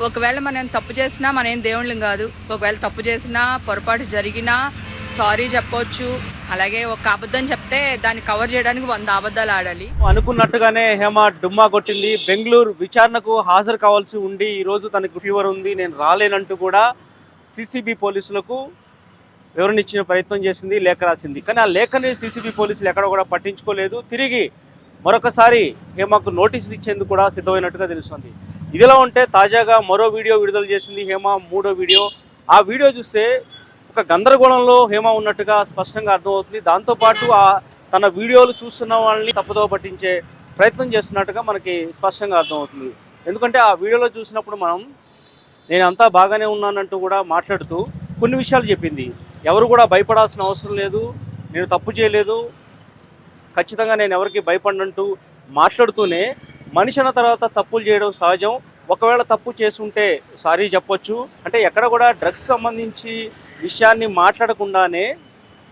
ఒకవేళ మనం తప్పు చేసినా మనం ఏం దేవుళ్ళం కాదు. ఒకవేళ తప్పు చేసినా పొరపాటు జరిగినా సారీ చెప్పొచ్చు. అలాగే ఒక అబద్ధం చెప్తే దాన్ని కవర్ చేయడానికి 100 అబద్ధాలు ఆడాలి. అనుకున్నట్టుగానే హేమ డుమ్మా కొట్టింది. బెంగళూరు విచారణకు హాజరు కావాల్సి ఉండి ఈ రోజు తనకు ఫీవర్ ఉంది, నేను రాలేనంటూ కూడా సిసిబి పోలీసులకు వివరణ ఇచ్చిన ప్రయత్నం చేసింది, లేఖ రాసింది. కానీ ఆ లేఖని సిసిబి పోలీసులు ఎక్కడ కూడా పట్టించుకోలేదు. తిరిగి మరొకసారి హేమకు నోటీసులు ఇచ్చేందుకు కూడా సిద్ధమైనట్టుగా తెలుస్తుంది. ఇదిలా ఉంటే తాజాగా మరో వీడియో విడుదల చేసింది హేమ, 3వ వీడియో. ఆ వీడియో చూస్తే ఒక గందరగోళంలో హేమ ఉన్నట్టుగా స్పష్టంగా అర్థమవుతుంది. దాంతోపాటు తన వీడియోలు చూస్తున్న వాళ్ళని తప్పుదోవ పట్టించే ప్రయత్నం చేస్తున్నట్టుగా మనకి స్పష్టంగా అర్థమవుతుంది. ఎందుకంటే ఆ వీడియోలో చూసినప్పుడు నేను అంతా బాగానే ఉన్నానంటూ కూడా మాట్లాడుతూ కొన్ని విషయాలు చెప్పింది. ఎవరు కూడా భయపడాల్సిన అవసరం లేదు, నేను తప్పు చేయలేదు, ఖచ్చితంగా నేను ఎవరికి భయపడినంటూ మాట్లాడుతూనే మనిషి అన్న తర్వాత తప్పులు చేయడం సహజం, ఒకవేళ తప్పు చేసుంటే సారీ చెప్పొచ్చు అంటే ఎక్కడ కూడా డ్రగ్స్ సంబంధించి విషయాన్ని మాట్లాడకుండానే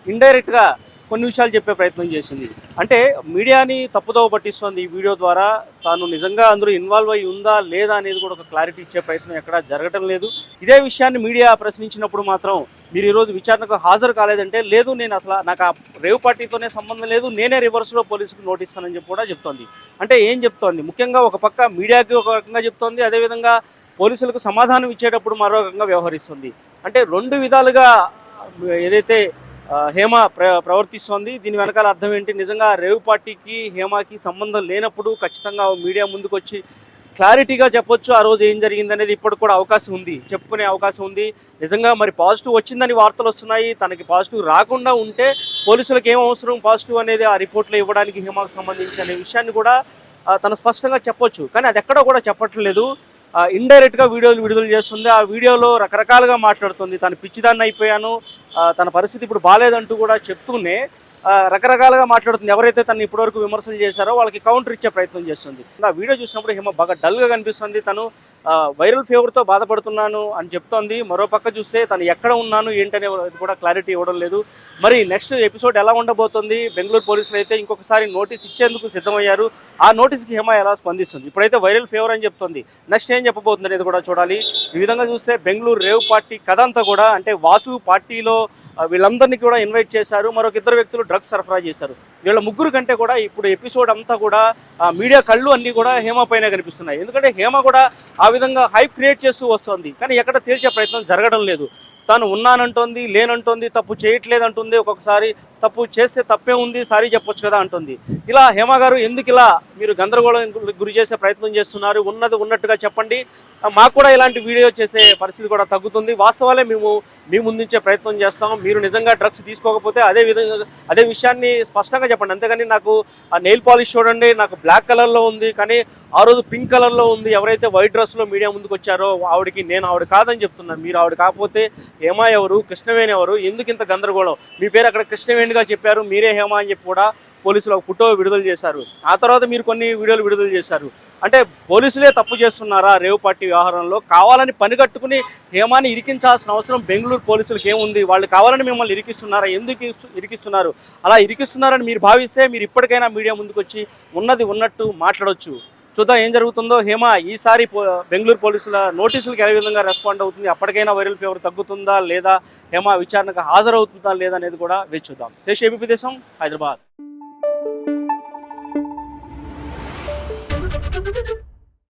ఇండైరెక్ట్గా కొన్ని విషయాలు చెప్పే ప్రయత్నం చేసింది. అంటే మీడియాని తప్పుదోవ పట్టిస్తుంది ఈ వీడియో ద్వారా. తాను నిజంగా అందరూ ఇన్వాల్వ్ అయ్యి ఉందా లేదా అనేది కూడా ఒక క్లారిటీ ఇచ్చే ప్రయత్నం ఎక్కడా జరగటం లేదు. ఇదే విషయాన్ని మీడియా ప్రశ్నించినప్పుడు మాత్రం మీరు ఈరోజు విచారణకు హాజరు కాలేదంటే లేదు, నేను అసలు నాకు ఆ రేవ్ పార్టీతోనే సంబంధం లేదు, నేనే రివర్స్లో పోలీసుకు నోటీస్ ఇస్తానని చెప్పి కూడా చెప్తోంది. అంటే ఏం చెప్తోంది? ముఖ్యంగా ఒక పక్క మీడియాకి ఒక రకంగా చెప్తోంది, అదేవిధంగా పోలీసులకు సమాధానం ఇచ్చేటప్పుడు మరో రకంగా వ్యవహరిస్తుంది. అంటే 2 విధాలుగా ఏదైతే హేమ ప్రవర్తిస్తోంది. దీని వెనకాల అర్థం ఏంటి? నిజంగా రేవ్ పార్టీకి హేమకి సంబంధం లేనప్పుడు ఖచ్చితంగా మీడియా ముందుకు వచ్చి క్లారిటీగా చెప్పొచ్చు ఆ రోజు ఏం జరిగింది అనేది. ఇప్పటికి కూడా అవకాశం ఉంది, చెప్పుకునే అవకాశం ఉంది. నిజంగా మరి పాజిటివ్ వచ్చిందని వార్తలు వస్తున్నాయి, తనకి పాజిటివ్ రాకుండా ఉంటే పోలీసులకు ఏం అవసరం పాజిటివ్ అనేది ఆ రిపోర్ట్లో ఇవ్వడానికి హేమకు సంబంధించి అనే విషయాన్ని కూడా తను స్పష్టంగా చెప్పొచ్చు. కానీ అది ఎక్కడో కూడా చెప్పట్లేదు. ఇండైరెక్ట్గా వీడియోలు విడుదల చేస్తుంది. ఆ వీడియోలో రకరకాలుగా మాట్లాడుతుంది. తను పిచ్చిదాన్ని అయిపోయాను, తన పరిస్థితి ఇప్పుడు బాగాలేదంటూ కూడా చెప్తూనే రకరకాలుగా మాట్లాడుతుంది. ఎవరైతే తను ఇప్పటివరకు విమర్శలు చేశారో వాళ్ళకి కౌంటర్ ఇచ్చే ప్రయత్నం చేస్తుంది. ఆ వీడియో చూసినప్పుడు హేమ బాగా డల్గా కనిపిస్తుంది. తను వైరల్ ఫీవర్తో బాధపడుతున్నాను అని చెప్తోంది. మరో పక్క చూస్తే తను ఎక్కడ ఉన్నాను ఏంటనే కూడా క్లారిటీ ఇవ్వడం లేదు. మరి నెక్స్ట్ ఎపిసోడ్ ఎలా ఉండబోతుంది? బెంగళూరు పోలీసులు అయితే ఇంకొకసారి నోటీస్ ఇచ్చేందుకు సిద్ధమయ్యారు. ఆ నోటీస్కి హేమ ఎలా స్పందిస్తుంది? ఇప్పుడైతే వైరల్ ఫీవర్ అని చెప్తుంది, నెక్స్ట్ ఏం చెప్పబోతుంది అనేది కూడా చూడాలి. ఈ విధంగా చూస్తే బెంగళూరు రేవ్ పార్టీ కథ అంతా కూడా అంటే వాసు పార్టీలో వీళ్ళందరినీ కూడా ఇన్వైట్ చేశారు. మరొక 2 వ్యక్తులు డ్రగ్స్ సరఫరా చేశారు. వీళ్ళ ముగ్గురు కంటే కూడా ఇప్పుడు ఎపిసోడ్ అంతా కూడా మీడియా కళ్ళు అన్నీ కూడా హేమ పైన కనిపిస్తున్నాయి. ఎందుకంటే హేమ కూడా ఆ విధంగా హైప్ క్రియేట్ చేస్తూ వస్తుంది. కానీ ఎక్కడ తేల్చే ప్రయత్నం జరగడం లేదు. తాను ఉన్నానంటోంది, లేనంటోంది, తప్పు చేయట్లేదు అంటుంది, ఒక్కొక్కసారి తప్పు చేస్తే తప్పే ఉంది సారీ చెప్పొచ్చు కదా అంటుంది. ఇలా హేమ గారు ఎందుకు ఇలా మీరు గందరగోళం గురి చేసే ప్రయత్నం చేస్తున్నారు? ఉన్నది ఉన్నట్టుగా చెప్పండి, మాకు కూడా ఇలాంటి వీడియో చేసే పరిస్థితి కూడా తగ్గుతుంది. వాస్తవాలే మేము మీ ముందుంచే ప్రయత్నం చేస్తాం. మీరు నిజంగా డ్రగ్స్ తీసుకోకపోతే అదే విషయాన్ని స్పష్టంగా చెప్పండి. అంతేగాని నాకు ఆ నెయిల్ పాలిష్ చూడండి, నాకు బ్లాక్ కలర్లో ఉంది కానీ ఆ రోజు పింక్ కలర్లో ఉంది, ఎవరైతే వైట్ డ్రెస్లో మీడియా ముందుకు వచ్చారో ఆవిడకి నేను ఆవిడ కాదని చెప్తున్నాను. మీరు ఆవిడ కాకపోతే హేమ ఎవరు, కృష్ణవేణి ఎవరు, ఎందుకు ఇంత గందరగోళం? మీ పేరు అక్కడ కృష్ణవేణిగా చెప్పారు, మీరే హేమ అని చెప్పి కూడా పోలీసులు ఒక ఫోటో విడుదల చేశారు. ఆ తర్వాత మీరు కొన్ని వీడియోలు విడుదల చేశారు. అంటే పోలీసులే తప్పు చేస్తున్నారా రేవ్ పార్టీ వ్యవహారంలో? కావాలని పనిగట్టుకుని హేమాని ఇరికించాల్సిన అవసరం బెంగళూరు పోలీసులకు ఏముంది? వాళ్ళు కావాలని మిమ్మల్ని ఇరికిస్తున్నారా? ఎందుకు ఇరికిస్తున్నారు? అలా ఇరికిస్తున్నారని మీరు భావిస్తే మీరు ఇప్పటికైనా మీడియా ముందుకు వచ్చి ఉన్నది ఉన్నట్టు మాట్లాడవచ్చు. చూద్దాం ఏం జరుగుతుందో. హేమ ఈసారి బెంగళూరు పోలీసుల నోటీసులకు ఏ విధంగా రెస్పాండ్ అవుతుంది? అప్పటికైనా వైరల్ ఫీవర్ తగ్గుతుందా లేదా, హేమ విచారణకు హాజరవుతుందా లేదా అనేది కూడా వేచి చూద్దాం. శేష్, ఏబీపీ దేశం, హైదరాబాద్.